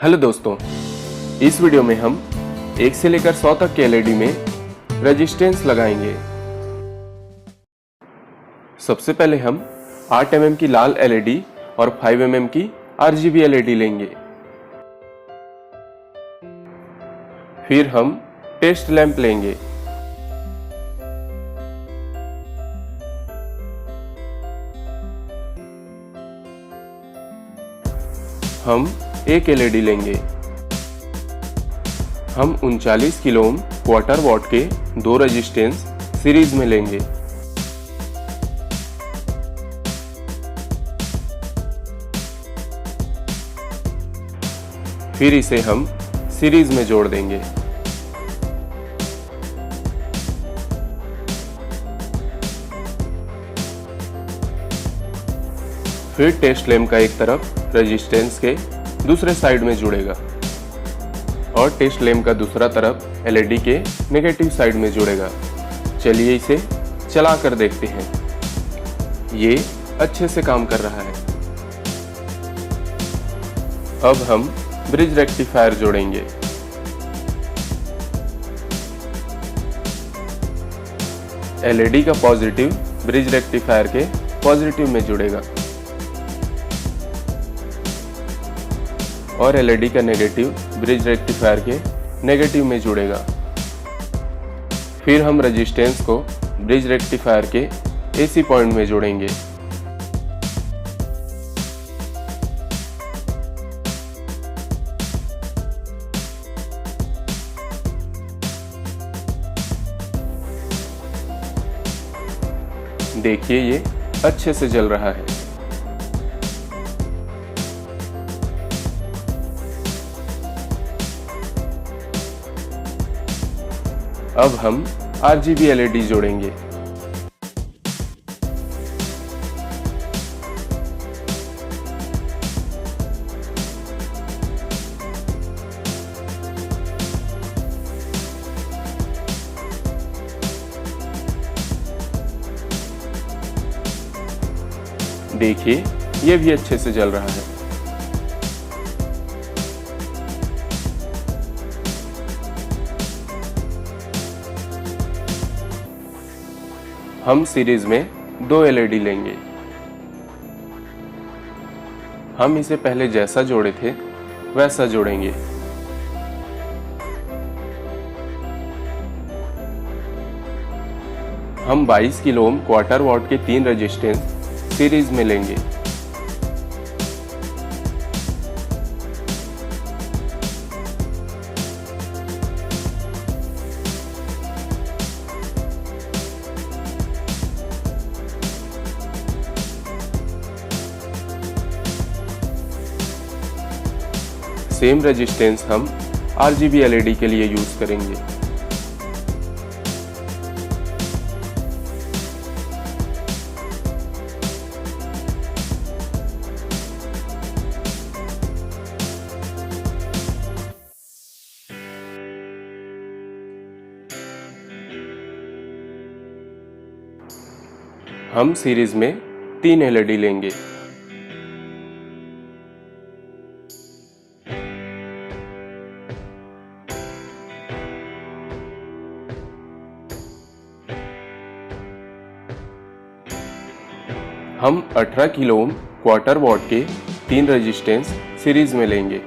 Hello दोस्तों, इस video में हम 1 से लेकर 100 तक के एलईडी में रेजिस्टेंस लगाएंगे। सबसे पहले हम 8 mm की लाल एलईडी और 5 mm की RGB एलईडी लेंगे। फिर हम टेस्ट लैंप लेंगे। हम एक एलईडी लेंगे। हम 39 किलो ओम क्वार्टर वॉट के 2 रेजिस्टेंस सीरीज में लेंगे। फिर इसे हम सीरीज में जोड़ देंगे। फिर टेस्ट लैंप का एक तरफ रेजिस्टेंस के दूसरे साइड में जुड़ेगा और टेस्ट लैंप का दूसरा तरफ एलईडी के नेगेटिव साइड में जुड़ेगा। चलिए इसे चला कर देखते हैं। ये अच्छे से काम कर रहा है। अब हम ब्रिज रेक्टिफायर जोड़ेंगे। एलईडी का पॉजिटिव ब्रिज रेक्टिफायर के पॉजिटिव में जुड़ेगा और एलईडी का नेगेटिव ब्रिज रेक्टिफायर के नेगेटिव में जुड़ेगा। फिर हम रेजिस्टेंस को ब्रिज रेक्टिफायर के AC पॉइंट में जोड़ेंगे। देखिए ये अच्छे से जल रहा है। अब हम RGB एलईडी जोड़ेंगे। देखिए ये भी अच्छे से जल रहा है। हम सीरीज में 2 एलईडी लेंगे। हम इसे पहले जैसा जोड़े थे वैसा जोड़ेंगे। हम 22 किलो ओम क्वार्टर वॉट के 3 रेजिस्टेंस सीरीज में लेंगे। सेम रेजिस्टेंस हम RGB एलईडी के लिए यूज करेंगे। हम सीरीज में 3 एलईडी लेंगे। हम 18 किलो ओम क्वार्टर वॉट के 3 रेजिस्टेंस सीरीज में लेंगे।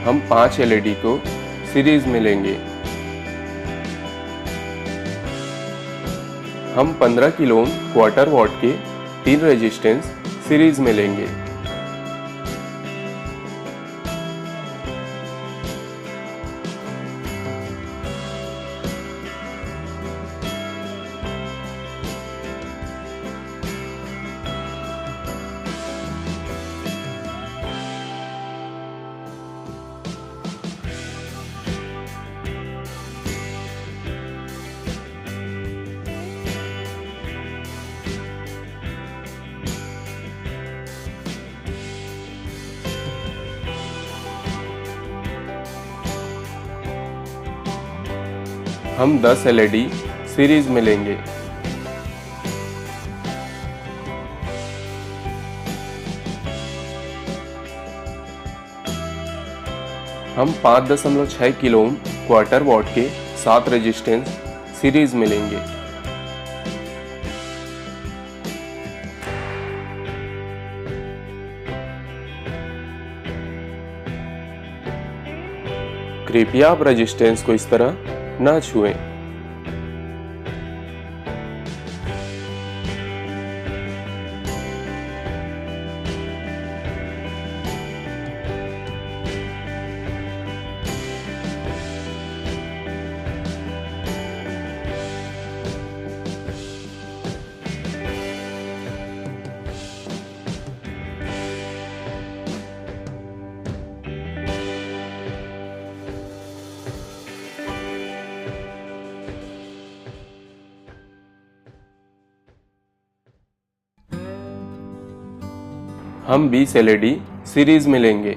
हम 5 एलईडी को सीरीज में लेंगे। हम 15 किलो ओम क्वार्टर वॉट के 3 रेजिस्टेंस सीरीज में लेंगे। हम 10 LED सीरीज में लेंगे। हम 5.6 किलो ओम क्वार्टर वॉट के 7 रेजिस्टेंस सीरीज में लेंगे। कृपया आप रेजिस्टेंस को इस तरह ना छुएं। हम 20 LED सीरीज में लेंगे।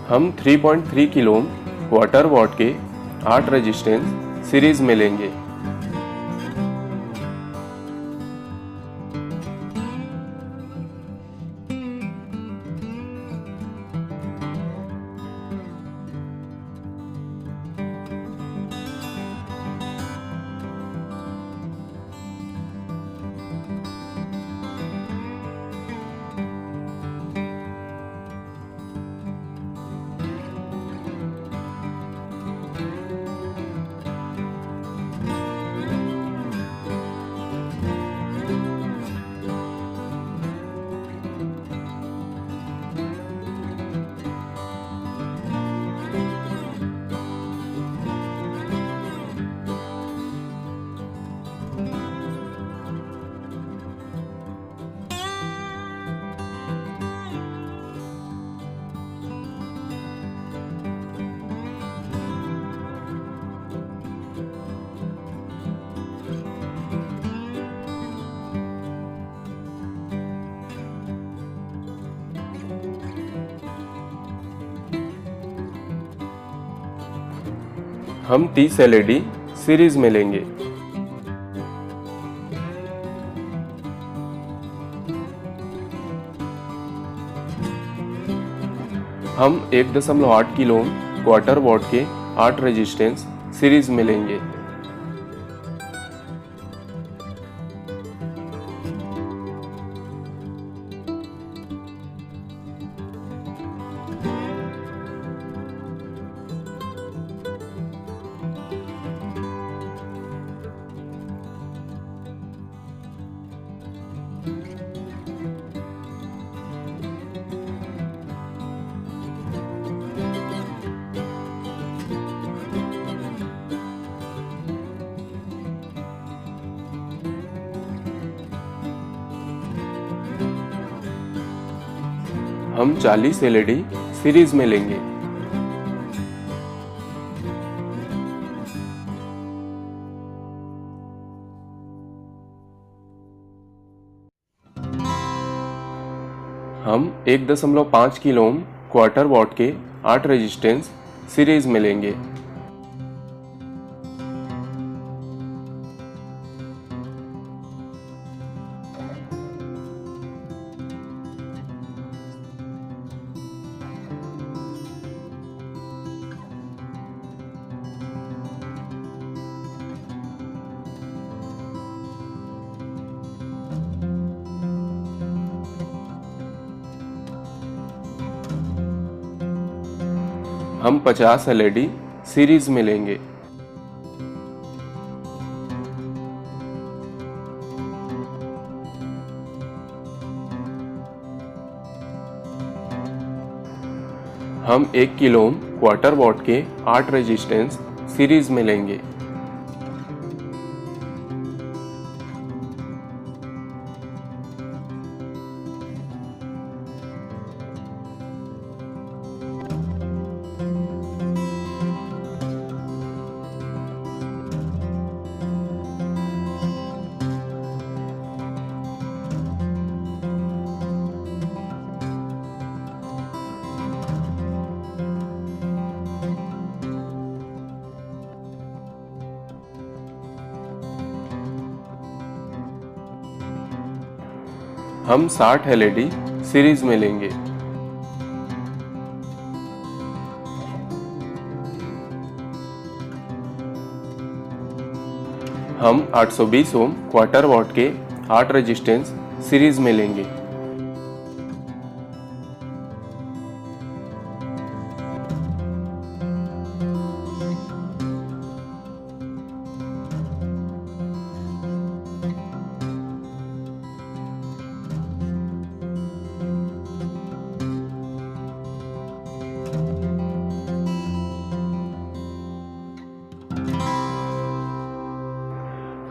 हम 3.3 किलो ओम क्वार्टर वॉट के 8 रेजिस्टेंस सीरीज में लेंगे। हम 30 LED सीरीज में लेंगे। हम 1.8 किलो ओम क्वार्टर वॉट के 8 रेजिस्टेंस सीरीज में लेंगे। हम 40 LED सीरीज में लेंगे। हम 1.5 किलो ओम क्वार्टर वॉट के 8 रेजिस्टेंस सीरीज में लेंगे। हम 50 एलईडी सीरीज में लेंगे। हम 1 किलो ओम क्वार्टर वॉट के 8 रेजिस्टेंस सीरीज में लेंगे। हम 60 एलईडी सीरीज में लेंगे। हम 820 ओम क्वार्टर वॉट के 8 रेजिस्टेंस सीरीज में लेंगे।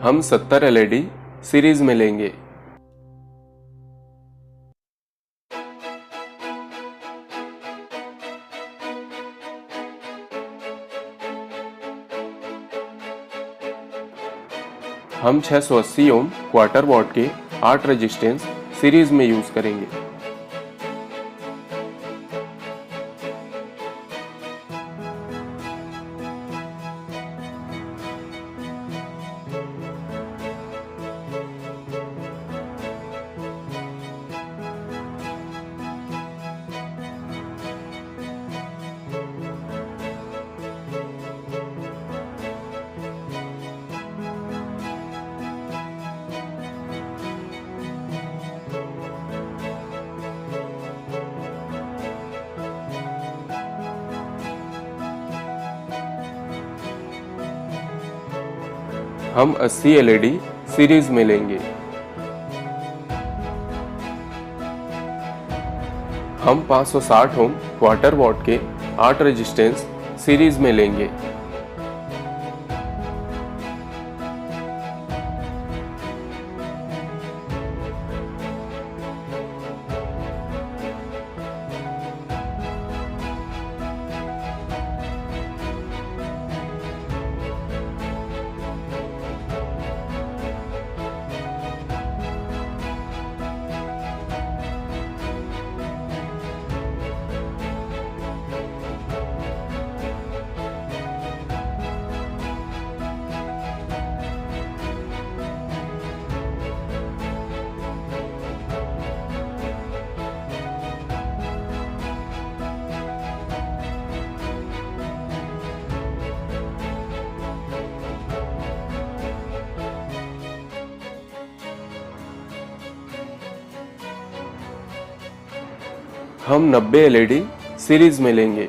हम 70 एलईडी सीरीज में लेंगे। हम 680 ओम क्वार्टर वॉट के 8 रेजिस्टेंस सीरीज में यूज करेंगे। हम 80 एलईडी सीरीज में लेंगे। हम 560 ओम क्वार्टर वॉट के 8 रेजिस्टेंस सीरीज में लेंगे। हम 90 एलईडी सीरीज में लेंगे।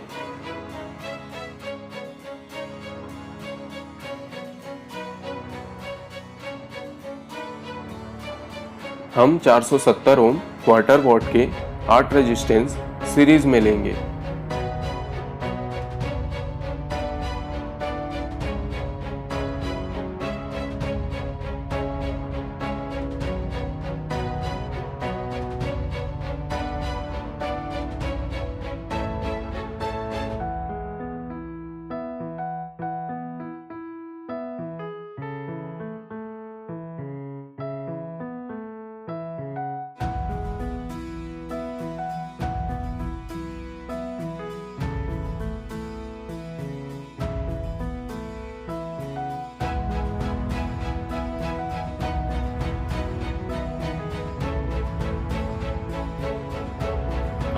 हम 470 ओम क्वार्टर वॉट के 8 रेजिस्टेंस सीरीज में लेंगे।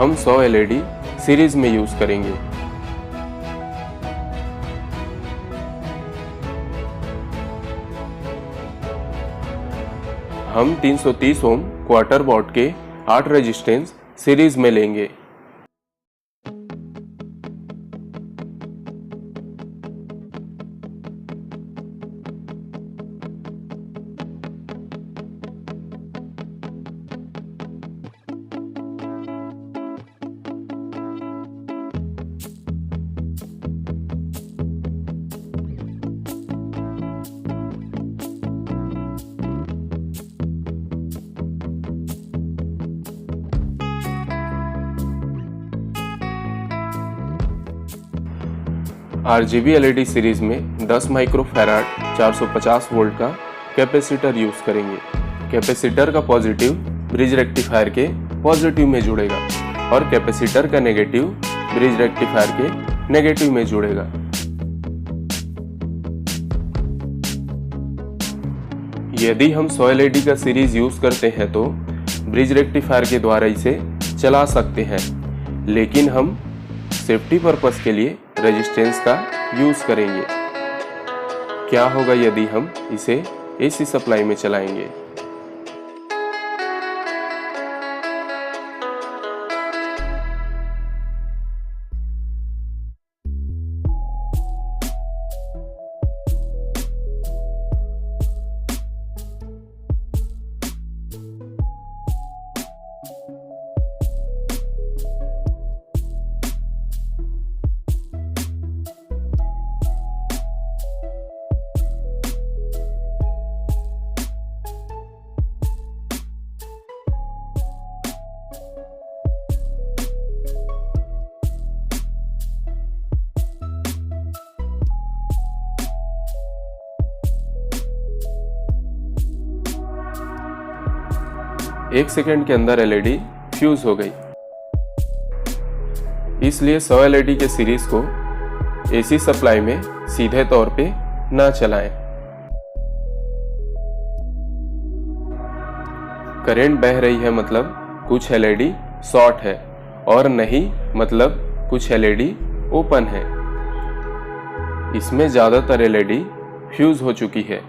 हम 100 एलईडी सीरीज में यूज करेंगे। हम 330 ओम क्वार्टर वॉट के 8 रेजिस्टेंस सीरीज में लेंगे। RGB LED सीरीज में 10 माइक्रोफैराड 450 वोल्ट का कैपेसिटर यूज करेंगे। कैपेसिटर का पॉजिटिव ब्रिज रेक्टिफायर के पॉजिटिव में जुड़ेगा और कैपेसिटर का नेगेटिव ब्रिज रेक्टिफायर के नेगेटिव में जुड़ेगा। यदि हम 100 LED का सीरीज यूज करते हैं तो ब्रिज रेक्टिफायर के द्वारा इसे चला सकते हैं, लेकिन हम सेफ्टी पर्पस के लिए रेजिस्टेंस का यूज करेंगे। क्या होगा यदि हम इसे AC सप्लाई में चलाएंगे? एक सेकेंड के अंदर LED फ्यूज हो गई। इसलिए 100 LED के सीरीज को AC सप्लाई में सीधे तौर पे ना चलाएं। करंट बह रही है मतलब कुछ LED शॉर्ट है, और नहीं मतलब कुछ LED ओपन है। इसमें ज्यादातर LED फ्यूज हो चुकी है।